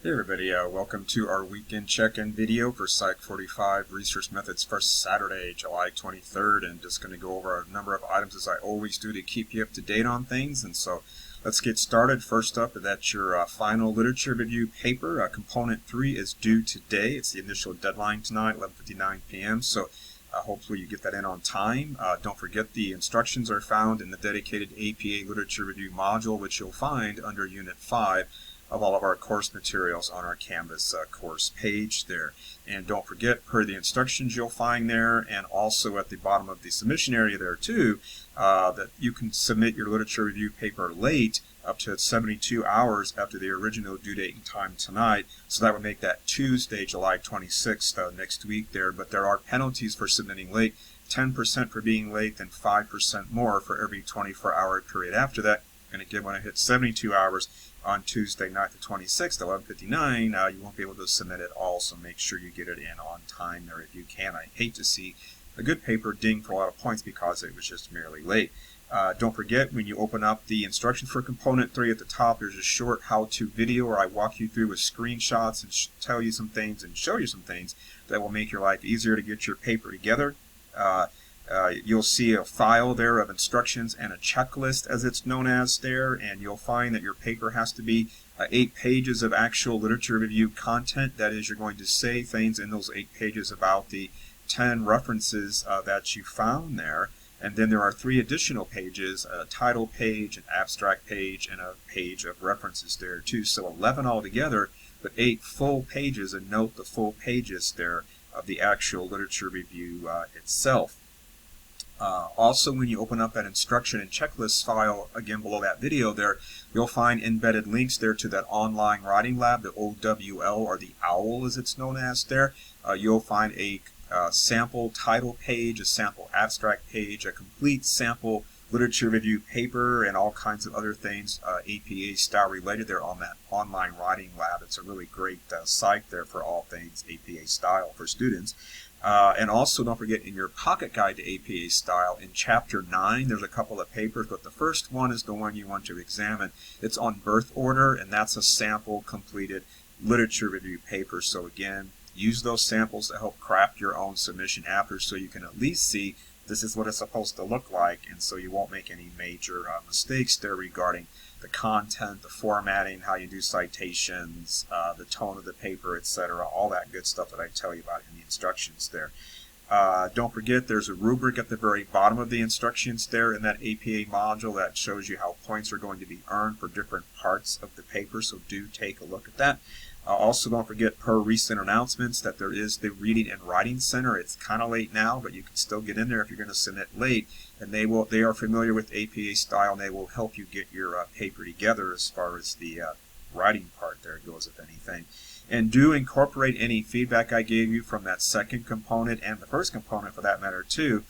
Hey everybody, welcome to our weekend check-in video for PSY-45 Research Methods for Saturday, July 23rd, and just going to go over a number of items as I always do to keep you up to date on things. And so let's get started. First up, that's your final literature review paper. Component 3 is due today. It's the initial deadline tonight, 11:59 p.m. So hopefully you get that in on time. Don't forget the instructions are found in the dedicated APA Literature Review module, which you'll find under Unit 5 of all of our course materials on our Canvas course page there. And don't forget, per the instructions you'll find there, and also at the bottom of the submission area there too, that you can submit your literature review paper late up to 72 hours after the original due date and time tonight. So that would make that Tuesday, July 26th next week there. But there are penalties for submitting late, 10% for being late, and 5% more for every 24-hour period after that. And again, when I hit 72 hours on Tuesday night the 26th, 11:59, you won't be able to submit it all, so make sure you get it in on time there if you can. I hate to see a good paper ding for a lot of points because it was just merely late. Don't forget, when you open up the instructions for Component 3 at the top, there's a short how-to video where I walk you through with screenshots and tell you some things and show you some things that will make your life easier to get your paper together. You'll see a file there of instructions and a checklist, as it's known as there, and you'll find that your paper has to be 8 pages of actual literature review content. That is, you're going to say things in those 8 pages about the 10 references that you found there. And then there are 3 additional pages, a title page, an abstract page, and a page of references there too. So 11 altogether, but 8 full pages, and note the full pages there of the actual literature review itself. Also, when you open up that instruction and checklist file, again below that video there, you'll find embedded links there to that online writing lab, the OWL, or the OWL as it's known as there. You'll find a sample title page, a sample abstract page, a complete sample literature review paper, and all kinds of other things APA style related there on that online writing lab. It's a really great site there for all things APA style for students. And also, don't forget, in your pocket guide to APA style, in Chapter 9, there's a couple of papers, but the first one is the one you want to examine. It's on birth order, and that's a sample completed literature review paper. So again, use those samples to help craft your own submission after, so you can at least see this is what it's supposed to look like, and so you won't make any major mistakes there regarding the content, the formatting, how you do citations, the tone of the paper, etc., all that good stuff that I tell you about in the instructions there. Don't forget, there's a rubric at the very bottom of the instructions there in that APA module that shows you how points are going to be earned for different parts of the paper, so do take a look at that. Also, don't forget, per recent announcements, that there is the Reading and Writing Center. It's kind of late now, but you can still get in there if you're going to submit late, and they are familiar with APA style, and they will help you get your paper together as far as the writing part there goes, if anything. And do incorporate any feedback I gave you from that second component, and the first component for that matter too,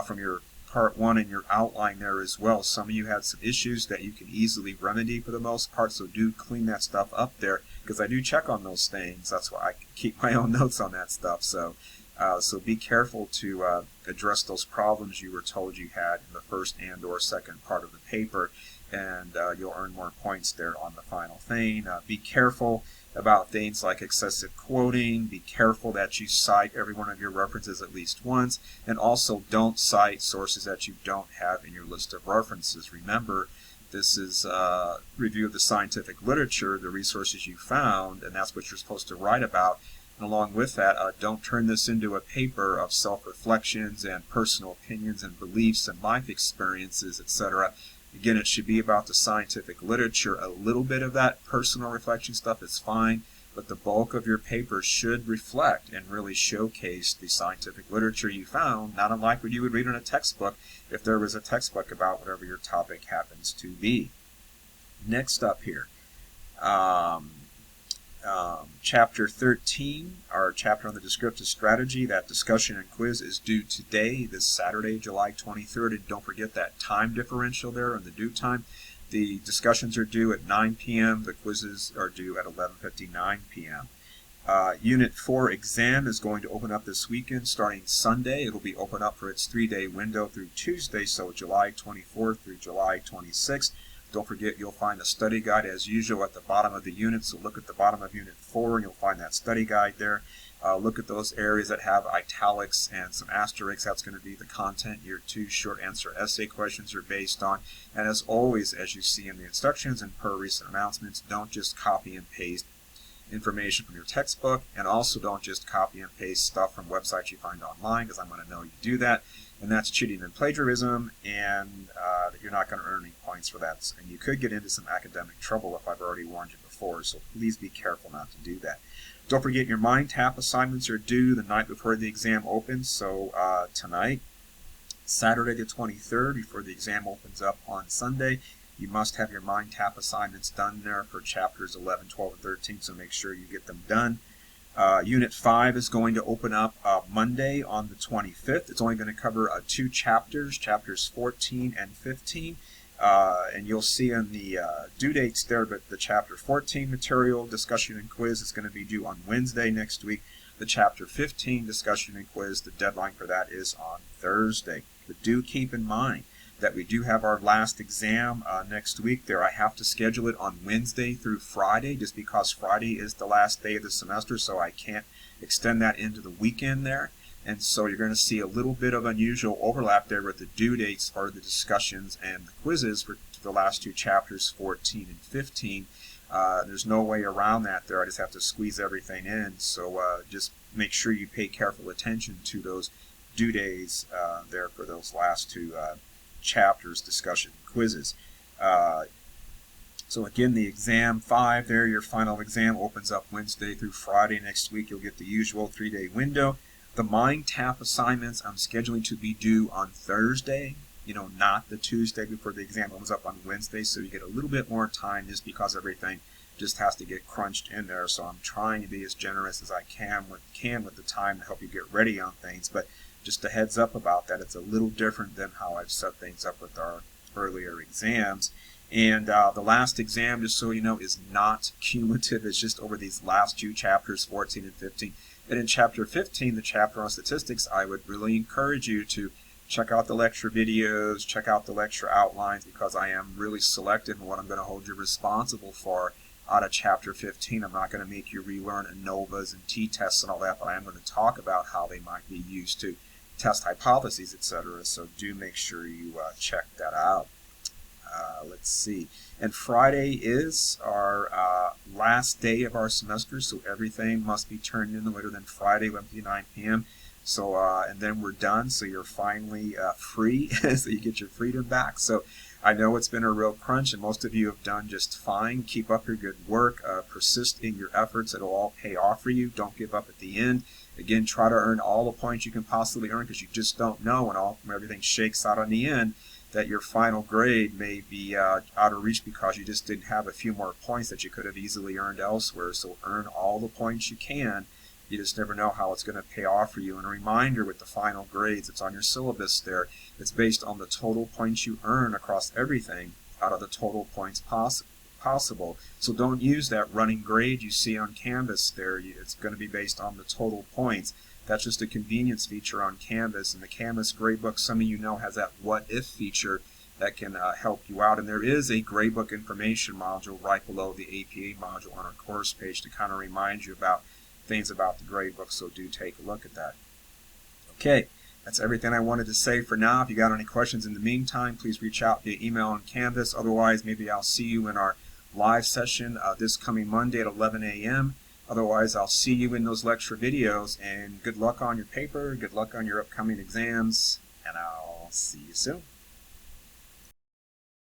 from your Part 1 and your outline there as well. Some of you had some issues that you can easily remedy for the most part, so do clean that stuff up there, because I do check on those things. That's why I keep my own notes on that stuff. So be careful to address those problems you were told you had in the first and or second part of the paper, and you'll earn more points there on the final thing. Be careful about things like excessive quoting. Be careful that you cite every one of your references at least once, and also don't cite sources that you don't have in your list of references. Remember, this is a review of the scientific literature, the resources you found, and that's what you're supposed to write about. And along with that, don't turn this into a paper of self-reflections and personal opinions and beliefs and life experiences, etc. Again, it should be about the scientific literature. A little bit of that personal reflection stuff is fine, but the bulk of your paper should reflect and really showcase the scientific literature you found, not unlike what you would read in a textbook if there was a textbook about whatever your topic happens to be. Next up here, Chapter 13, our chapter on the descriptive strategy. That discussion and quiz is due today, this Saturday, July 23rd, and don't forget that time differential there on the due time. The discussions are due at 9 p.m., the quizzes are due at 11:59 p.m. Unit 4 exam is going to open up this weekend starting Sunday. It'll be open up for its 3-day window through Tuesday, so July 24th through July 26th. Don't forget, you'll find a study guide as usual at the bottom of the unit, so look at the bottom of Unit 4 and you'll find that study guide there. Look at those areas that have italics and some asterisks. That's going to be the content your 2 short answer essay questions are based on. And as always, as you see in the instructions and per recent announcements, don't just copy and paste information from your textbook, and also don't just copy and paste stuff from websites you find online, because I'm going to know you do that, and that's cheating and plagiarism, and you're not going to earn any points for that, and you could get into some academic trouble if I've already warned you before, so please be careful not to do that. Don't forget, your mind tap assignments are due the night before the exam opens, so tonight, Saturday the 23rd, before the exam opens up on Sunday, you must have your mind tap assignments done there for chapters 11, 12, and 13, so make sure you get them done. Unit 5 is going to open up Monday on the 25th. It's only going to cover 2 chapters, chapters 14 and 15. And you'll see in the due dates there, but the chapter 14 material, discussion and quiz is going to be due on Wednesday next week. The chapter 15 discussion and quiz, the deadline for that is on Thursday. But do keep in mind that we do have our last exam next week there. I have to schedule it on Wednesday through Friday just because Friday is the last day of the semester, so I can't extend that into the weekend there. And so you're going to see a little bit of unusual overlap there with the due dates for the discussions and the quizzes for the last 2 chapters, 14 and 15. There's no way around that there. I just have to squeeze everything in. So just make sure you pay careful attention to those due days there for those last 2 chapters, discussion, quizzes. So again, the exam 5 there, your final exam opens up Wednesday through Friday next week. You'll get the usual 3-day window. The mind tap assignments I'm scheduling to be due on Thursday, not the Tuesday before the exam opens up on Wednesday, so you get a little bit more time just because everything just has to get crunched in there. So I'm trying to be as generous as I can with the time to help you get ready on things. But just a heads up about that, it's a little different than how I've set things up with our earlier exams. And the last exam, just so you know, is not cumulative. It's just over these last 2 chapters, 14 and 15. And in chapter 15, the chapter on statistics, I would really encourage you to check out the lecture videos, check out the lecture outlines, because I am really selective in what I'm going to hold you responsible for out of chapter 15. I'm not going to make you relearn ANOVAs and t-tests and all that, but I am going to talk about how they might be used to test hypotheses, etc. So do make sure you check that out. Let's see. And Friday is our last day of our semester, so everything must be turned in no later than Friday, 11:59 p.m. So, and then we're done, so you're finally free, so you get your freedom back. So I know it's been a real crunch, and most of you have done just fine. Keep up your good work. Persist in your efforts. It'll all pay off for you. Don't give up at the end. Again, try to earn all the points you can possibly earn, because you just don't know when everything shakes out on the end that your final grade may be out of reach because you just didn't have a few more points that you could have easily earned elsewhere. So earn all the points you can. You just never know how it's going to pay off for you. And a reminder with the final grades, it's on your syllabus there. It's based on the total points you earn across everything out of the total points possible. So don't use that running grade you see on Canvas there. It's going to be based on the total points. That's just a convenience feature on Canvas, and the Canvas gradebook, some of you know, has that what if feature that can help you out. And there is a gradebook information module right below the APA module on our course page to kind of remind you about things about the gradebook, so do take a look at that. Okay, that's everything I wanted to say for now. If you got any questions in the meantime, please reach out via email on Canvas. Otherwise, maybe I'll see you in our live session this coming Monday at 11 a.m. Otherwise, I'll see you in those lecture videos, and good luck on your paper, good luck on your upcoming exams, and I'll see you soon.